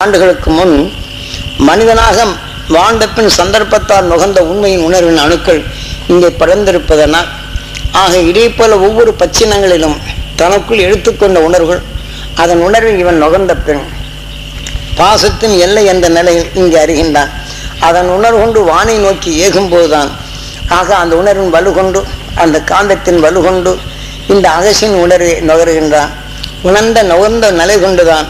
ஆண்டுகளுக்கு முன் மனிதனாக வாழ்ந்த பின் சந்தர்ப்பத்தால் நுகர்ந்த உண்மையின் உணர்வின் அணுக்கள் இங்கே படர்ந்திருப்பதனால் இதே போல ஒவ்வொரு பச்சினங்களிலும் தனக்குள் எடுத்துக்கொண்ட உணர்வுகள் அதன் உணர்வில் இவன் நுகர்ந்த பின் பாசத்தின் எல்லை என்ற நிலையில் இங்கே அறிகின்றான். அதன் உணர்வு கொண்டு வானை நோக்கி ஏகும்போதுதான் அந்த உணர்வின் வலுகொண்டு அந்த காந்தத்தின் வலுகொண்டு இந்த அகசின் உணர்வை நுகர்கின்றான். நுகர்ந்த நிலை கொண்டுதான்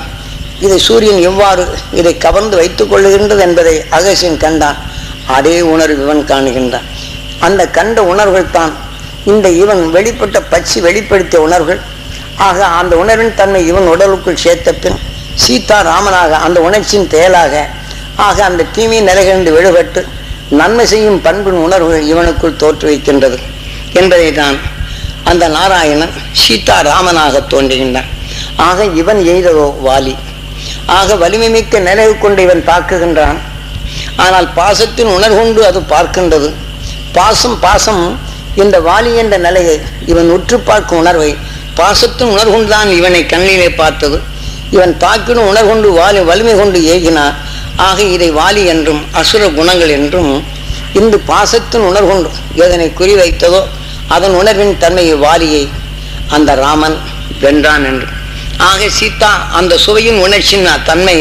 இதை சூரியன் எவ்வாறு இதை கவர்ந்து வைத்துக் கொள்ளுகின்றது என்பதை அகசின் கண்டான். அதே உணர்வு இவன் காணுகின்றான். அந்த கண்ட உணர்வுகள் தான் இந்த இவன் வெளிப்பட்ட பட்சி வெளிப்படுத்திய உணர்வுகள். அந்த உணர்வின் தன்மை இவன் உடலுக்குள் சேர்த்த பின் சீதா ராமனாக அந்த உணர்ச்சியின் செயலாக அந்த தீமை நிலைகளிலிருந்து விடுபட்டு நன்மை செய்யும் பண்பின் உணர்வுகள் இவனுக்குள் தோற்றுவிக்கின்றது என்பதை தான் அந்த நாராயணன் சீதா ராமனாக தோன்றுகின்றான். இவன் எய்ததோ வாலி. வலிமை மிக்க நினைவு கொண்டு இவன் தாக்குகின்றான். ஆனால் பாசத்தின் உணர்கொண்டு அது பார்க்கின்றது. பாசம் இந்த வாலி என்ற நிலையை இவன் உற்று பார்க்கும் உணர்வை பாசத்தின் உணர்கொண்டுதான் இவனை கண்ணிலே பார்த்தது. இவன் தாக்கிடும் உணர்கொண்டு வலிமை கொண்டு ஏகினார். இதை வாலி என்றும் அசுர குணங்கள் என்றும் இந்த பாசத்தின் உணர்கொண்டு எதனை குறிவைத்ததோ அதன் உணர்வின் தன்மையை வாலியை அந்த ராமன் வென்றான் என்று. சீதா அந்த சுவையின் உணர்ச்சியின் தன்மை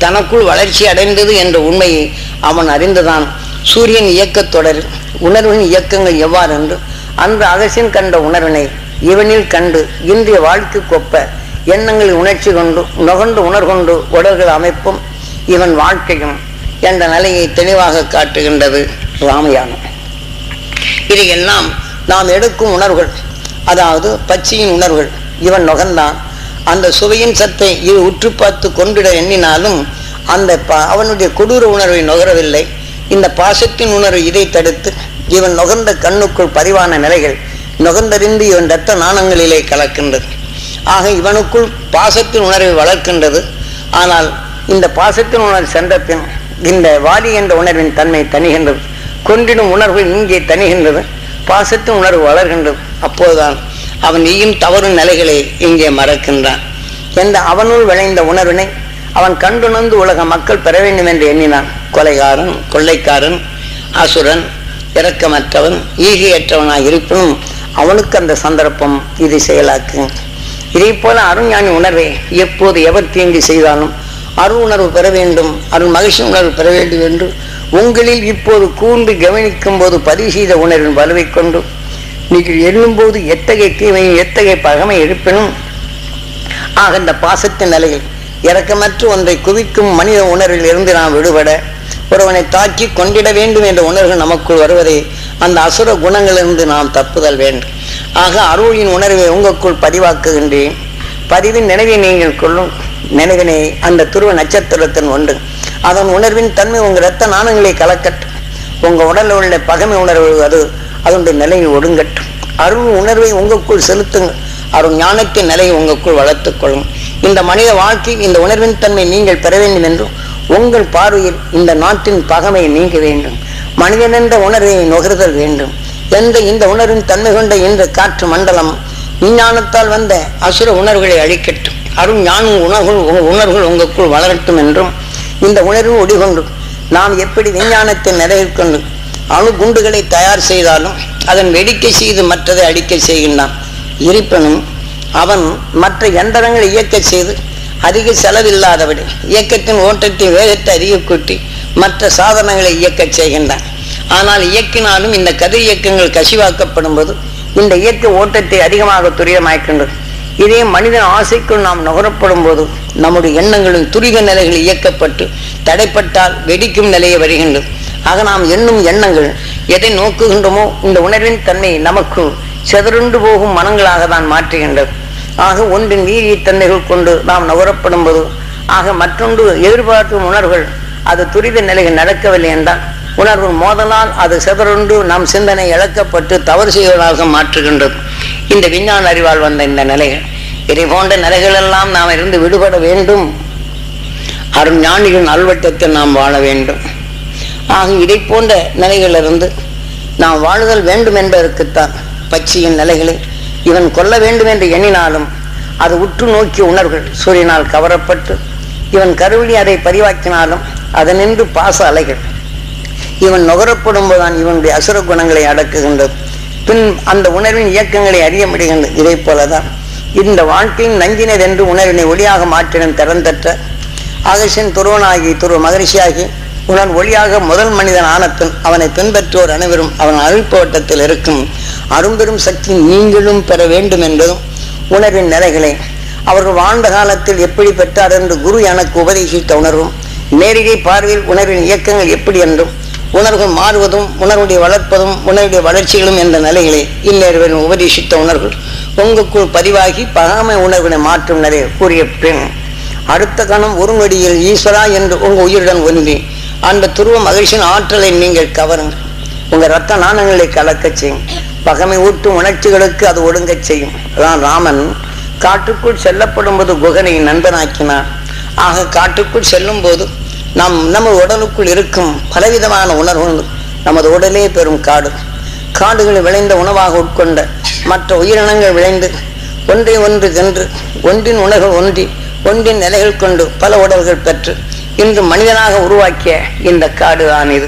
தனக்குள் வளர்ச்சி அடைந்தது என்ற உண்மையை அவன் அறிந்துதான் சூரியன் இயக்கத் தொடர் உணர்வின் இயக்கங்கள் எவ்வாறு என்று அன்று அகசின் கண்ட உணர்வினை இவனில் கண்டு இன்றைய வாழ்க்கைக்கு ஒப்ப எண்ணங்களில் உணர்ச்சி கொண்டு நுகர்ந்து உணர்கொண்டு உடல்கள் அமைப்பும் இவன் வாழ்க்கையும் என்ற நிலையை தெளிவாக காட்டுகின்றது ராமயானம். இதையெல்லாம் நாம் எடுக்கும் உணர்வுகள், அதாவது பச்சையின் உணர்வுகள் இவன் நுகர்ந்தான். அந்த சுவையின் சத்தை இது உற்று பார்த்து கொண்டிட எண்ணினாலும் அவனுடைய கொடூர உணர்வை நுகரவில்லை. இந்த பாசத்தின் உணர்வு இதை தடுத்து இவன் நுகர்ந்த கண்ணுக்குள் பதிவான நிலைகள் நுகர்ந்தறிந்து இவன் இரத்த நாணங்களிலே கலக்கின்றது. இவனுக்குள் பாசத்தின் உணர்வை வளர்க்கின்றது. ஆனால் இந்த பாசத்தின் உணர்வு சென்ற பின் இந்த வாலி என்ற உணர்வின் தன்மை தணிகின்றது. கொன்றிடும் உணர்வு இங்கே தணிகின்றது. பாசத்தின் உணர்வு வளர்கின்றது. அப்போதுதான் அவன் நீயும் தவறும் நிலைகளை இங்கே மறக்கின்றான். அவனுள் விளைந்த உணர்வினை அவன் கண்டுணர்ந்து உலக மக்கள் பெற வேண்டும் என்று எண்ணினான். கொலைகாரன், கொள்ளைக்காரன், அசுரன், இரக்கமற்றவன், ஈகையற்றவனாக இருப்பினும் அவனுக்கு அந்த சந்தர்ப்பம் இது செயலாக்கும். இதே போல அருஞானி உணர்வை எப்போது எவர் தீங்கு செய்தாலும் அருள் உணர்வு பெற வேண்டும், அருள் மகிழ்ச்சி உணர்வு பெற வேண்டும் என்று உங்களில் இப்போது கூர்ந்து கவனிக்கும் போது பதிவு செய்த உணர்வின் வலுவை கொண்டு நீங்கள் எண்ணும்போது எத்தகைய தீமையும் எத்தகைய பகமை இருப்பினும் இந்த பாசத்தின் நிலையில் இரக்கமற்ற ஒன்றை குவிக்கும் மனித உணர்வில் இருந்து நாம் விடுபட ஒருவனை தாக்கி கொண்டிட வேண்டும் என்ற உணர்வு நமக்குள் வருவதை அந்த அசுர குணங்களிலிருந்து நாம் தப்புதல் வேண்டும். அருளின் உணர்வை உங்களுக்குள் பதிவாக்குகின்றேன். பதிவின் நினைவை நீங்கள் கொள்ளும் நினைவினை அந்த துருவ நட்சத்திரத்தின் ஒன்று அதன் உணர்வின் தன்மை உங்கள் இரத்த நாணங்களை கலக்கட்டும். உங்கள் உடலில் உள்ள பகமை உணர்வு அதனுடைய நிலையை ஒடுங்கட்டும். அருள் உணர்வை உங்களுக்குள் செலுத்துங்கள். அருள் ஞானத்தின் நிலையை உங்களுக்குள் வளர்த்துக் கொள்ளும். இந்த மனித வாழ்க்கை இந்த உணர்வின் தன்மை நீங்கள் பெற வேண்டும் என்றும் உங்கள் பார்வையில் இந்த நாட்டின் பகமையை நீங்க வேண்டும். மனிதன் என்ற உணர்வை நுகர்தல் வேண்டும். இந்த உணர்வின் தன்மை கொண்ட இந்த காற்று மண்டலம் விஞ்ஞானத்தால் வந்த அசுர உணர்வுகளை அழிக்கட்டும். அருள் ஞான உணர்வுகள் உங்களுக்குள் வளரட்டும் என்றும் இந்த உணர்வு ஒடிகொண்டு நாம் எப்படி விஞ்ஞானத்தின் நிலையில் கொண்டு அணு குண்டுகளை தயார் செய்தாலும் அதன் வெடிக்கை செய்து மற்றதை அடிக்க செய்கின்றான். இருப்பினும் அவன் மற்ற எந்திரங்களை இயக்க செய்து அதிக செலவில்லாதபடி இயக்கத்தின் ஓட்டத்தின் வேகத்தை அதிக கூட்டி மற்ற சாதனங்களை இயக்க செய்கின்றான். ஆனால் இயக்கினாலும் இந்த கதிர் இயக்கங்கள் கசிவாக்கப்படும் போது இந்த இயக்க ஓட்டத்தை அதிகமாக துரிதமாக்கின்றது. இதே மனிதன் ஆசைக்குள் நாம் நுகரப்படும் போது நம்முடைய எண்ணங்களும் துரித நிலைகள் இயக்கப்பட்டு தடைப்பட்டால் வெடிக்கும் நிலையை வருகின்றது. நாம் எண்ணும் எண்ணங்கள் எதை நோக்குகின்றோமோ இந்த உணர்வின் தன்மை நமக்கு செதறுண்டு போகும் மனங்களாக தான் மாற்றுகின்றது. ஒன்றின் வீரிய தன்மைகள் கொண்டு நாம் நுகரப்படும் போது மற்றொன்று எதிர்பார்க்கும் உணர்வுகள் அது துரித நிலைகள் நடக்கவில்லை என்றால் உணர்வு மோதலால் அது செதறுண்டு நம் சிந்தனை இழக்கப்பட்டு தவறு செய்வதாக மாற்றுகின்றது. இந்த விஞ்ஞான அறிவால் வந்த இந்த நிலைகள் இதை போன்ற நிலைகள் எல்லாம் நாம் இருந்து விடுபட வேண்டும். அருள் ஞானிகளின் நல்வட்டத்தில் நாம் வாழ வேண்டும். இதை போன்ற நிலைகளிலிருந்து நாம் வாழுதல் வேண்டும் என்பதற்குத்தான் பச்சையின் நிலைகளை இவன் கொல்ல வேண்டும் என்று எண்ணினாலும் அது உற்று நோக்கிய உணர்வுகள் சூரியனால் கவரப்பட்டு இவன் கருவிழி அதை பதிவாக்கினாலும் அதனின்று பாச அலைகள் இவன் நுகரப்படும் போதுதான் இவனுடைய அசுர குணங்களை அடக்குகின்றது. பின் அந்த உணர்வின் இயக்கங்களை அறிய முடிகின்றது. இதை போலதான் இந்த வாழ்க்கையின் நஞ்சினதென்று உணர்வினை ஒளியாக மாற்றிடும் திறந்தற்ற அகசின் துருவனாகி துருவ மகரிஷியாகி உணர் ஒளியாக முதல் மனிதன் ஆனப்பின் அவனை பின்பற்றுவோர் அனைவரும் அவன் அழிப்பவட்டத்தில் இருக்கும் அரும்பெரும் சக்தி நீங்களும் பெற வேண்டும் என்பதும் உணர்வின் நிலைகளை அவர்கள் வாழ்ந்த காலத்தில் எப்படி பெற்றார் என்று குரு எனக்கு உபதேசித்த உணர்வும் நேரடி பார்வையில் உணர்வின் இயக்கங்கள் எப்படி என்றும் உணர்வுகள் மாறுவதும் உணர்வுடைய வளர்ப்பதும் உணர்வுடைய வளர்ச்சிகளும் என்ற நிலைகளை இந்நேர்வன் உபதேசித்த உணர்வுகள் உங்களுக்குள் பதிவாகி பகாமை உணர்வினை மாற்றும் நிலையை கூறிய பின் அடுத்த கணம் ஒரு நொடியில் ஈஸ்வரா என்று உங்க உயிருடன் ஒன்றி அந்த துருவ மகிழ்ச்சியின் ஆற்றலை நீங்கள் கவருங்கள். உங்க இரத்த நாணங்களை கலக்க செய்யும். பகமை ஊட்டும் உணர்ச்சிகளுக்கு அது ஒடுங்க செய்யும். அதான் ராமன் காட்டுக்குள் செல்லப்படும் போது குகனை நண்பனாக்கினார். ஆக காட்டுக்குள் செல்லும் போது நம்ம உடலுக்குள் இருக்கும் பலவிதமான உணர்வுகள் நமது உடலே பெறும் காடுகளை விளைந்த உணவாக உட்கொண்ட மற்ற உயிரினங்கள் விளைந்து ஒன்றை ஒன்று சென்று ஒன்றின் உணர்வுகள் ஒன்றின் நிலைகள் கொண்டு பல உடல்கள் பெற்று இன்று மனிதனாக உருவாக்கிய இந்த காடு தான் இது.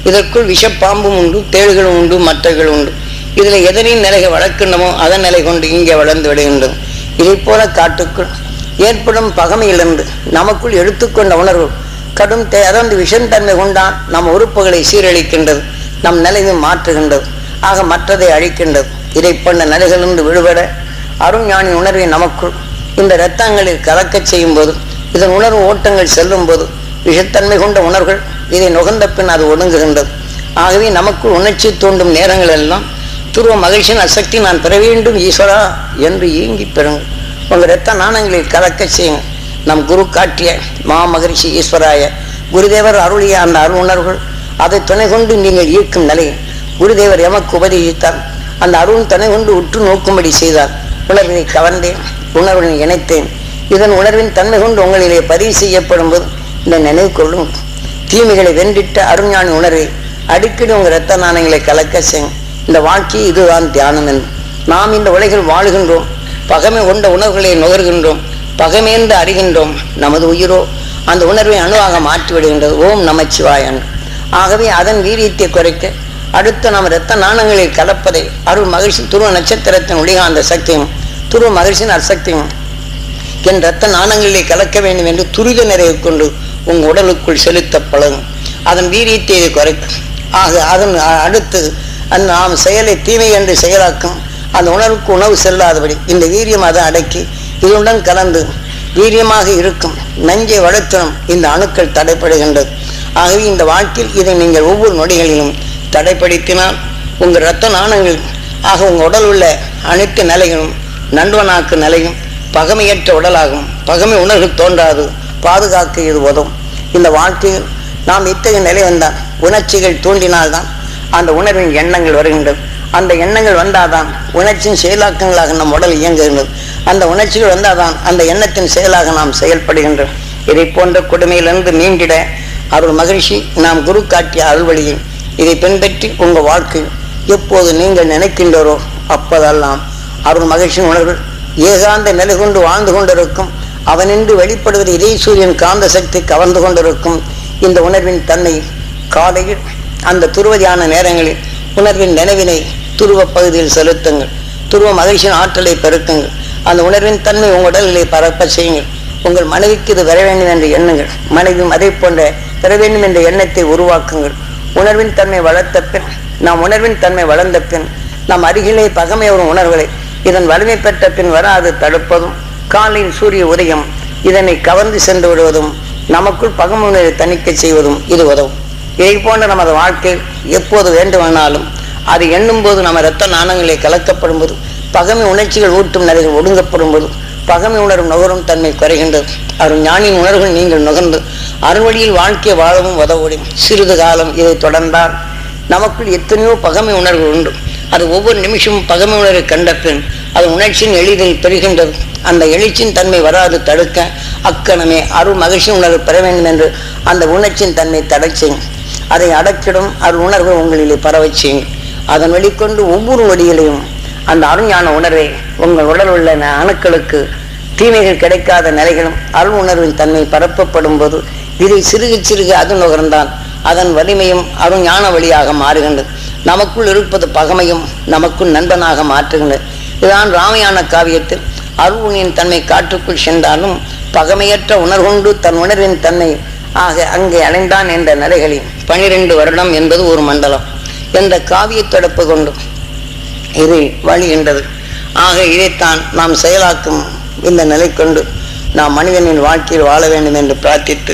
இதற்குள் விஷப்பாம்பும் உண்டு, தேள்களும் உண்டு, மற்றகள் உண்டு. இதுல எதனின் நிலையை வளர்க்கின்றமோ அதன் நிலை கொண்டு இங்கே வளர்ந்து விடுகின்றது. இதை போல காட்டுக்குள் ஏற்படும் பகமையிலிருந்து நமக்குள் எடுத்துக்கொண்ட உணர்வு கடும் அதாவது விஷந்தன்மை கொண்டான் நம் உறுப்புகளை சீரழிக்கின்றது, நம் நிலையை மாற்றுகின்றது, ஆக மற்றதை அழிக்கின்றது. இதை போன்ற நிலைகளிலிருந்து விடுபட அருஞானி உணர்வை நமக்குள் இந்த இரத்தங்களில் கலக்க செய்யும் போது இதன் உணர்வு ஓட்டங்கள் செல்லும் போது விஷத்தன்மை கொண்ட உணர்வுகள் இதை நுகர்ந்த பின் அது ஒடுங்குகின்றது. ஆகவே நமக்குள் உணர்ச்சி தூண்டும் நேரங்கள் எல்லாம் துருவ மகிழ்ச்சியின் அசக்தி நான் பெற வேண்டும் ஈஸ்வரா என்று ஏங்கி பெறுங்கள். உங்கள் இரத்த நாணங்களில் கலக்க செய்யுங்கள். நம் குரு காட்டிய மகரிஷி ஈஸ்வராய குருதேவர் அருளிய அந்த அருள் உணர்வுகள் அதை துணை கொண்டு நீங்கள் ஈர்க்கும் நிலையை குருதேவர் எமக்கு உபதேசித்தார். அந்த அருள் துணை கொண்டு உற்று நோக்கும்படி செய்தார். உணர்வினை கவர்ந்தேன், உணர்வினை இணைத்தேன். இதன் உணர்வின் தன்மை கொண்டு உங்களிலே பதிவு செய்யப்படும் போது இந்த நினைவு கொள்ளும் தீமைகளை வென்றிட்ட அருஞானி உணர்வை அடிக்கடி உங்கள் இரத்த நாணயங்களை கலக்க செய்யும். இந்த வாழ்க்கை இதுதான் தியானம் என்று நாம் இந்த உலகில் வாழுகின்றோம். பகமை கொண்ட உணர்வுகளை நுகர்கின்றோம், பகமையென்று அறிகின்றோம். நமது உயிரோ அந்த உணர்வை அணுவாக மாற்றிவிடுகின்றது. ஓம் நமச்சிவாயன். ஆகவே அதன் வீரியத்தை குறைக்க அடுத்த நம் இரத்த நாணங்களில் கலப்பதை அருள் மகிழ்ச்சி துருவ நட்சத்திரத்தின் ஒளிகாந்த சக்தியும் துருவ மகிழ்ச்சியின் அசக்தியும் என் இரத்த நாணங்களிலே கலக்க வேண்டும் என்று துரித நிறைவு கொண்டு உங்கள் உடலுக்குள் செலுத்த பழகும். அதன் வீரியத்தை குறைக்கும். ஆக அதன் அடுத்து அந்த நாம் செயலை தீமை என்று செயலாக்கும் அந்த உணர்வுக்கு உணவு செல்லாதபடி இந்த வீரியம் அதை அடக்கி இதனுடன் கலந்து வீரியமாக இருக்கும் நஞ்சை வளர்த்தனும் இந்த அணுக்கள் தடைப்படுகின்றது. ஆகவே இந்த வாழ்க்கையில் இதை நீங்கள் ஒவ்வொரு நொடிகளிலும் தடைப்படுத்தினால் உங்கள் இரத்த நாணங்கள் ஆக உங்கள் உடல் உள்ள அனைத்து நிலைகளும் நண்பனாக்கு நிலையும் பகமையற்ற உடலாகும். பகமை உணர்வு தோன்றாது, பாதுகாக்க இது உதவும். இந்த வாழ்க்கையில் நாம் இத்தகைய நிலை வந்தால் உணர்ச்சிகள் தூண்டினால்தான் அந்த உணர்வின் எண்ணங்கள் வருகின்றது. அந்த எண்ணங்கள் வந்தால்தான் உணர்ச்சியின் செயலாக்கங்களாக நம் உடல் இயங்குகின்றது. அந்த உணர்ச்சிகள் வந்தால்தான் அந்த எண்ணத்தின் செயலாக நாம் செயல்படுகின்றோம். இதை போன்ற கொடுமையிலிருந்து மீண்டிட அருள் மகிழ்ச்சி நாம் குரு காட்டிய அருள்வழியை இதை பின்பற்றி உங்கள் வாழ்க்கையில் எப்போது நீங்கள் நினைக்கின்றோரோ அப்போதெல்லாம் அருள் மகிழ்ச்சியின் உணர்வு ஏகாந்த நிலை கொண்டு வாழ்ந்து கொண்டிருக்கும். அவனின்று வெளிப்படுவது இதே சூரியன் காந்த சக்தி கவர்ந்து கொண்டிருக்கும். இந்த உணர்வின் தன்மை காலையில் அந்த துருவதியான நேரங்களில் உணர்வின் நினைவினை துருவ பகுதியில் செலுத்துங்கள். துருவ மகிழ்ச்சியின் ஆற்றலை பெருக்குங்கள். அந்த உணர்வின் தன்மை உங்கள் உடலிலே பரப்ப செய்யுங்கள். உங்கள் மனைவிக்கு இது வர வேண்டும் என்று எண்ணுங்கள். மனைவியும் அதை போன்ற பெற வேண்டும் என்ற எண்ணத்தை உருவாக்குங்கள். உணர்வின் தன்மை வளர்த்த பின் நாம் உணர்வின் தன்மை வளர்ந்த பின் நம் அருகிலே பகமை வரும் உணர்வுகளை இதன் வலிமை பெற்ற பின் வராது தடுப்பதும் காலையில் சூரிய உதயம் இதனை கவர்ந்து சென்று விடுவதும் நமக்குள் பகமை உணர்வை தணிக்க செய்வதும் இது உதவும். இதை போன்ற நமது வாழ்க்கையில் எப்போது வேண்டுமானாலும் அது எண்ணும் போது நம்ம இரத்த நாணங்களை கலக்கப்படும் போது பகமை உணர்ச்சிகள் ஊட்டும் நிலைகள் ஒடுங்கப்படும் போது பகமை உணரும் நுகரும் தன்மை குறைகின்றது. அருள் ஞானியின் உணர்வுகள் நீங்கள் நுகர்ந்து அறுவழியில் வாழ்க்கையை வாழவும் உதவும். சிறிது காலம் இதை தொடர்ந்தால் நமக்குள் எத்தனையோ பகமை உணர்வு உண்டு. அது ஒவ்வொரு நிமிஷமும் பகமை உணர்வை கண்ட பின் அது உணர்ச்சியின் எளிதில் பெறுகின்றது. அந்த எழுச்சியின் தன்மை வராது தடுக்க அக்கணமே அருள் மகிழ்ச்சி உணர்வு பெற வேண்டும் என்று அந்த உணர்ச்சியின் தன்மை தடை செய்யும். அதை அடக்கிடும் அருள் உணர்வு உங்களிலே பரவ செய்யும். அதன் வெளிக்கொண்டு ஒவ்வொரு நொடியிலையும் அந்த அருஞான உணர்வை உங்கள் உடல் உள்ள அணுக்களுக்கு தீமைகள் கிடைக்காத நிலைகளும் அருள் உணர்வின் தன்மை பரப்பப்படும் போது இதை சிறுகு சிறுகு அது நுகர்ந்தான் அதன் வலிமையும் அருள் ஞான வழியாக மாறுகின்றது. நமக்குள் இருப்பது பகமையும் நமக்குள் நண்பனாக மாற்றுகின்றது. இதுதான் ராமாயண காவியத்தில் அருள்வின் தன்மை காற்றுக்குள் சென்றாலும் பகமையற்ற உணர்கொண்டு தன் உணர்வின் தன்மை ஆக அங்கே அடைந்தான் என்ற நிலைகளில் 12 வருடம் என்பது ஒரு மண்டலம் என்ற காவிய தொடர்பு கொண்டு இது வழிகின்றது. ஆக இதைத்தான் நாம் செயலாக்கும் இந்த நிலை கொண்டு நாம் மனிதனின் வாழ்க்கையில் வாழ வேண்டும் என்று பிரார்த்தித்து,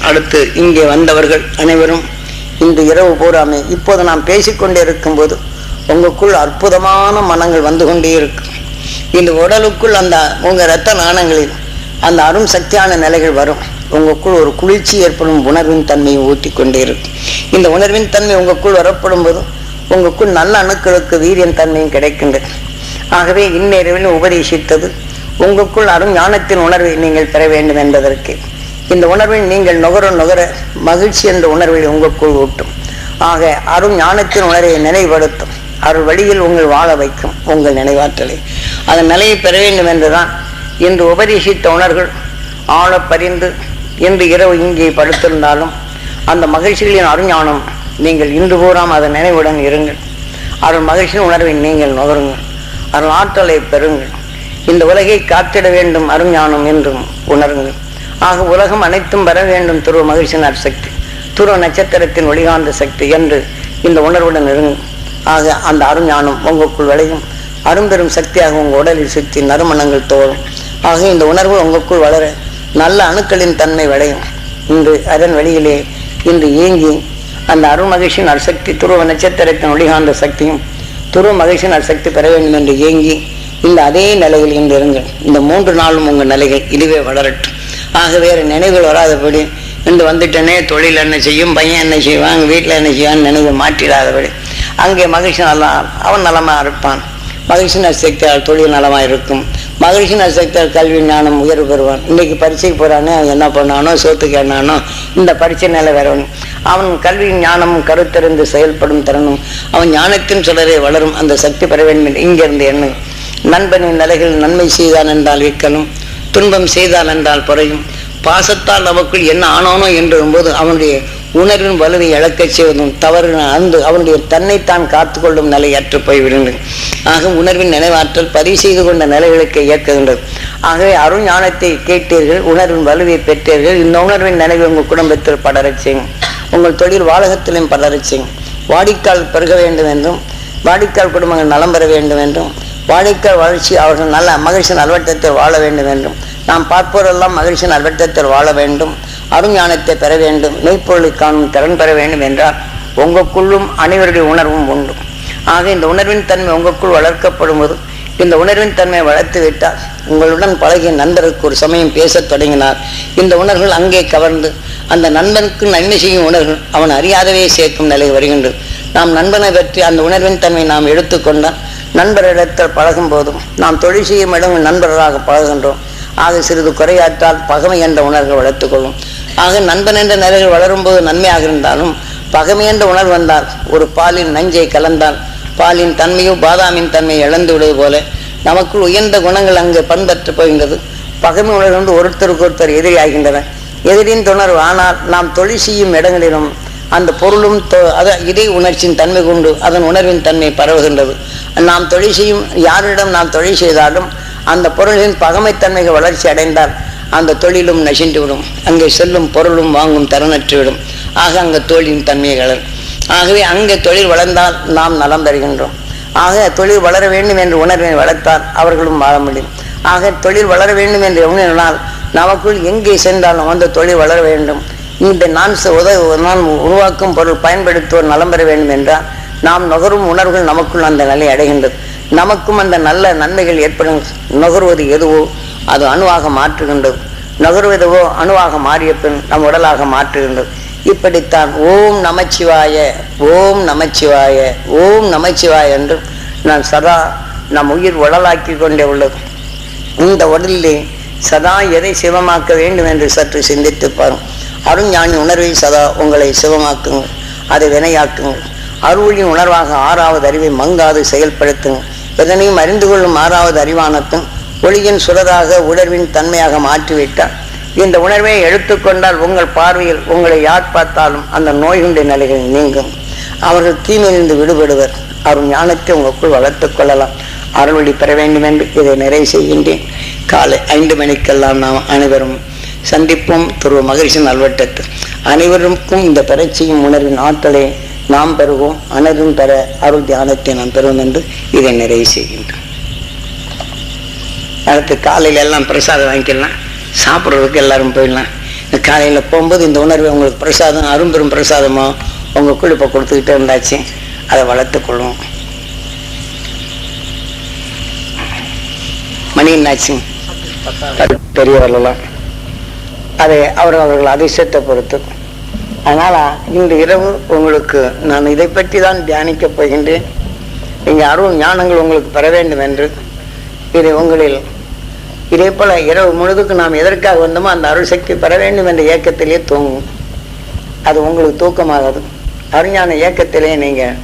அடுத்து இங்கே வந்தவர்கள் அனைவரும் இன்று இரவு பூராமே இப்போது நாம் பேசிக்கொண்டே இருக்கும்போது உங்களுக்குள் அற்புதமான மனங்கள் வந்து கொண்டே இருக்கும். இந்த உடலுக்குள் அந்த உங்கள் இரத்த நாணங்களில் அந்த அரும் சக்தியான நிலைகள் வரும். உங்களுக்குள் ஒரு குளிர்ச்சி ஏற்படும் உணர்வின் தன்மையை ஊட்டி கொண்டே இருக்கும். இந்த உணர்வின் தன்மை உங்களுக்குள் வரப்படும் போது உங்களுக்குள் நல்ல அணுக்களுக்கு வீரியம் தன்மையும் கிடைக்கின்றது. ஆகவே இந்நேரவில் உபதேசித்தது உங்களுக்குள் அரும் ஞானத்தின் உணர்வை நீங்கள் பெற வேண்டும் என்பதற்கு. இந்த உணர்வை நீங்கள் நுகர மகிழ்ச்சி என்ற உணர்வை உங்களுக்குள் ஊட்டும். ஆக அரும் ஞானத்தின் உணர்வை நினைவுபடுத்தும். அருள் வழியில் உங்கள் வாழ வைக்கும் உங்கள் நினைவாற்றலை. அதன் நிலையை பெற வேண்டும் என்றுதான் இன்று உபதேசித்த உணர்வுகள் ஆழ பறிந்து இன்று இரவு இங்கே படுத்திருந்தாலும் அந்த மகிழ்ச்சிகளின் அருஞானம் நீங்கள் இன்று பூராம் அதன் நினைவுடன் இருங்கள். அருள் மகிழ்ச்சியின் உணர்வை நீங்கள் நுகருங்கள். அருள் ஆற்றலை பெறுங்கள். இந்த உலகை காத்திட வேண்டும் அருஞானம் என்றும் உணருங்கள். ஆக உலகம் அனைத்தும் வர வேண்டும் துருவ மகிழ்ச்சியின் அசக்தி, துருவ நட்சத்திரத்தின் ஒளிகாந்த சக்தி என்று இந்த உணர்வுடன் இருங்கள். ஆக அந்த அருஞானம் உங்களுக்குள் விளையும். அரும்பெரும் சக்தியாக உங்கள் உடலில் சுற்றி நறுமணங்கள் தோறும். ஆக இந்த உணர்வு உங்களுக்குள் வளர நல்ல அணுக்களின் தன்மை விளையும். இன்று அதன் வழியிலே இன்று இயங்கி அந்த அருள் மகிழ்ச்சியின் அசக்தி துருவ நட்சத்திரத்தின் ஒளிகாந்த சக்தியும் துருவ மகிழ்ச்சியின் அசக்தி பெற வேண்டும் என்று இயங்கி இந்த அதே நிலையில் இன்று இருங்கள். இந்த 3 நாளும் உங்கள் நிலைகள் இதுவே வளரட்டும். ஆக வேறு நினைவுகள் வராதபடி இன்று வந்துட்டனே தொழில் என்ன செய்யும், பையன் என்ன செய்வான், வீட்டில் என்ன செய்வான்னு நினைவு மாற்றிடாதபடி அங்கே மகிழ்ச்சி நல்லா அவன் நலமாக இருப்பான். மகிழ்ச்சி நட்சத்திரால் தொழில் நலமாக இருக்கும். மகிழ்ச்சி நட்சத்திரால் கல்வி ஞானம் உயர்வு பெறுவான். இன்றைக்கு பரீட்சைக்கு போகிறானே அவன் என்ன பண்ணானோ சோத்துக்கு என்னானோ இந்த பரீட்சை நிலை வரவன் அவன் கல்வி ஞானமும் கருத்தறிந்து செயல்படும் திறனும் அவன் ஞானத்தின் சுடரை வளரும் அந்த சக்தி பெற வேண்டும். இங்கிருந்து எண்ணு நண்பனின் நிலைகள் நன்மை செய்தான் என்றால் விற்கலும் துன்பம் செய்தால் என்றால் குறையும். பாசத்தால் நமக்குள் என்ன ஆனானோ என்றும்போது அவனுடைய உணர்வின் வலுவை இழக்கச் செய்வதும் தவறு அந்து அவனுடைய தன்னைத்தான் காத்து கொள்ளும் நிலை அற்று போய்விடுகிறது. ஆக உணர்வின் நினைவாற்றல் பதிவு செய்து கொண்ட நிலைகளுக்கு இயக்குகின்றது. ஆகவே அருள் ஞானத்தை கேட்டீர்கள், உணர்வின் வலுவை பெற்றீர்கள். இந்த உணர்வின் நினைவு உங்கள் குடும்பத்தில் படரச் செய்யும். உங்கள் தொழில் வாழகத்திலும் படரச் செய்யும். வாடிக்கால் பெருக வேண்டும் என்றும் வாடிக்கால் குடும்பங்கள் நலம் பெற வேண்டும் என்றும் வாடிக்கால் வளர்ச்சி அவர்கள் நல்ல மகிழ்ச்சி நல்வட்டத்தில் வாழ வேண்டும் என்றும் நாம் பார்ப்போரெல்லாம் மகிழ்ச்சி நல்வட்டத்தில் வாழ வேண்டும், அருஞானத்தை பெற வேண்டும், மெய்ப்பொருளை காணும் திறன் பெற வேண்டும் என்றால் உங்களுக்குள்ளும் அனைவருடைய உணர்வும் உண்டு. ஆக இந்த உணர்வின் தன்மை உங்களுக்குள் வளர்க்கப்படும் போது இந்த உணர்வின் தன்மையை வளர்த்து விட்டால் உங்களுடன் பழகிய நண்பருக்கு ஒரு சமயம் பேசத் தொடங்கினார். இந்த உணர்வுகள் அங்கே கவர்ந்து அந்த நண்பனுக்கு நன்மை செய்யும் உணர்வுகள் அவன் அறியாதவே சேர்க்கும் நிலை வருகின்றது. நாம் நண்பனை பற்றி அந்த உணர்வின் தன்மை நாம் எடுத்துக்கொண்டால் நண்பரிடத்தில் பழகும் போதும் நாம் தொழில் செய்யும் இடம் நண்பர்களாக பழகுகின்றோம். ஆக சிறிது குறையாற்றால் பகமை என்ற உணர்வுகள் வளர்த்துக்கொள்ளும். ஆக நண்பன் என்ற நிலைகள் வளரும்போது நன்மையாக இருந்தாலும் பகமை என்ற உணர்வு வந்தால் ஒரு பாலின் நஞ்சை கலந்தால் பாலின் தன்மையோ பாதாமின் தன்மையை இழந்து விடுவது போல நமக்குள் உயர்ந்த குணங்கள் அங்கே பண்பற்று போகின்றது. பகமை உணர்வு வந்து ஒருத்தருக்கு ஒருத்தர் எதிரியாகின்றன. எதிரின் துணர்வு ஆனால் நாம் தொழில் செய்யும் இடங்களிலும் அந்த பொருளும் இதே உணர்ச்சியின் தன்மை கொண்டு அதன் உணர்வின் தன்மை பரவுகின்றது. நாம் தொழில் செய்யும் யாரிடம் நாம் தொழில் செய்தாலும் அந்த பொருளின் பகமைத்தன்மைகள் வளர்ச்சி அடைந்தால் அந்த தொழிலும் நசிந்துவிடும். அங்கே செல்லும் பொருளும் வாங்கும் தரனற்றுவிடும். ஆக அங்கே தொழிலின் தன்மையை வளரும். ஆகவே அங்கே தொழில் வளர்ந்தால் நாம் நலம் பெறுகின்றோம். ஆக தொழில் வளர வேண்டும் என்று உணர்வை வளர்த்தால் அவர்களும் வாழ முடியும். ஆக தொழில் வளர வேண்டும் என்று உணர்வினால் நமக்குள் எங்கே சென்றாலும் அந்த தொழில் வளர வேண்டும். இந்த நான் உருவாக்கும் பொருள் பயன்படுத்துவோர் நலம் பெற வேண்டும் என்றால் நாம் நுகரும் உணர்வுகள் நமக்குள் அந்த நிலை அடைகின்றது. நமக்கும் அந்த நல்ல நன்மைகள் ஏற்படும். நுகர்வது எதுவோ அது அணுவாக மாற்றுகின்றது. நுகர்வதுவோ அணுவாக மாறிய பின் நம் உடலாக மாற்றுகின்றது. இப்படித்தான் ஓம் நமச்சிவாய ஓம் நமச்சிவாய ஓம் நமச்சிவாய என்று நான் சதா நம் உயிர் உடலாக்கி கொண்டே உள்ளது. இந்த உடலிலே சதா எதை சிவமாக்க வேண்டும் என்று சற்று சிந்தித்து பாரும். அருஞானி உணர்வை சதா உங்களை சிவமாக்குங்கள், அதை வினையாக்குங்கள். அருளின் உணர்வாக 6வது அறிவை மங்காது செயல்படுத்துங்கள். எதனையும் அறிந்து கொள்ளும் 6வது அறிவானத்தும் ஒளியின் சுடராக உணர்வின் தன்மையாக மாற்றிவிட்டால் இந்த உணர்வை எடுத்துக்கொண்டால் உங்கள் பார்வையில் உங்களை யார் பார்த்தாலும் அந்த நோயுடைய நிலைகள் நீங்கும். அவர்கள் தீமையிலிருந்து விடுபடுவர். அருள் ஞானத்தை உங்களுக்குள் வளர்த்துக் கொள்ளலாம். அருள்வழி பெற வேண்டும் என்று இதை நிறைவு செய்கின்றேன். காலை 5 மணிக்கெல்லாம் நாம் அனைவரும் சந்திப்போம். துருவ மகிழ்ச்சி நல்வட்டத்து அனைவருக்கும் இந்த பெறச்சியும் உணர்வின் ஆற்றலை நாம் பெறுவோம். அனைவரும் பெற அருள் தியானத்தை நாம் பெறுவோம் என்று இதை நிறைவு செய்கின்றோம். அடுத்து காலையில எல்லாம் பிரசாதம் வாங்கிக்கலாம். சாப்பிட்றதுக்கு எல்லாரும் போயிடலாம். இந்த காலையில் போகும்போது இந்த உணர்வை உங்களுக்கு பிரசாதம் அரும்பெரும் பிரசாதமோ உங்களுக்குள் இப்போ கொடுத்துக்கிட்டே இருந்தாச்சு. அதை வளர்த்துக்கொள்வோம். மணி என்னாச்சு? பெரியவர்களெல்லாம் அதை அவர்கள் அதிசயத்தை பொறுத்து. அதனால இன்று இரவு உங்களுக்கு நான் இதை பற்றி தான் தியானிக்கப் போகின்றேன். நீங்கள் அருள் ஞானங்கள் உங்களுக்கு பெற வேண்டும் என்று இதை உங்களில் இதே போல இரவு முழுதுக்கு நாம் எதற்காக வந்தோமோ அந்த அருள் சக்தி பெற வேண்டும் என்ற இயக்கத்திலே தூங்கும். அது உங்களுக்கு தூக்கமாகாது. அருஞான இயக்கத்திலே நீங்கள்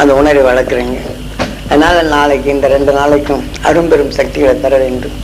அந்த உணர்வை வளர்க்குறீங்க. அதனால் நாளைக்கு இந்த 2 நாளைக்கும் அரும்பெரும் சக்திகளை பெற வேண்டும்.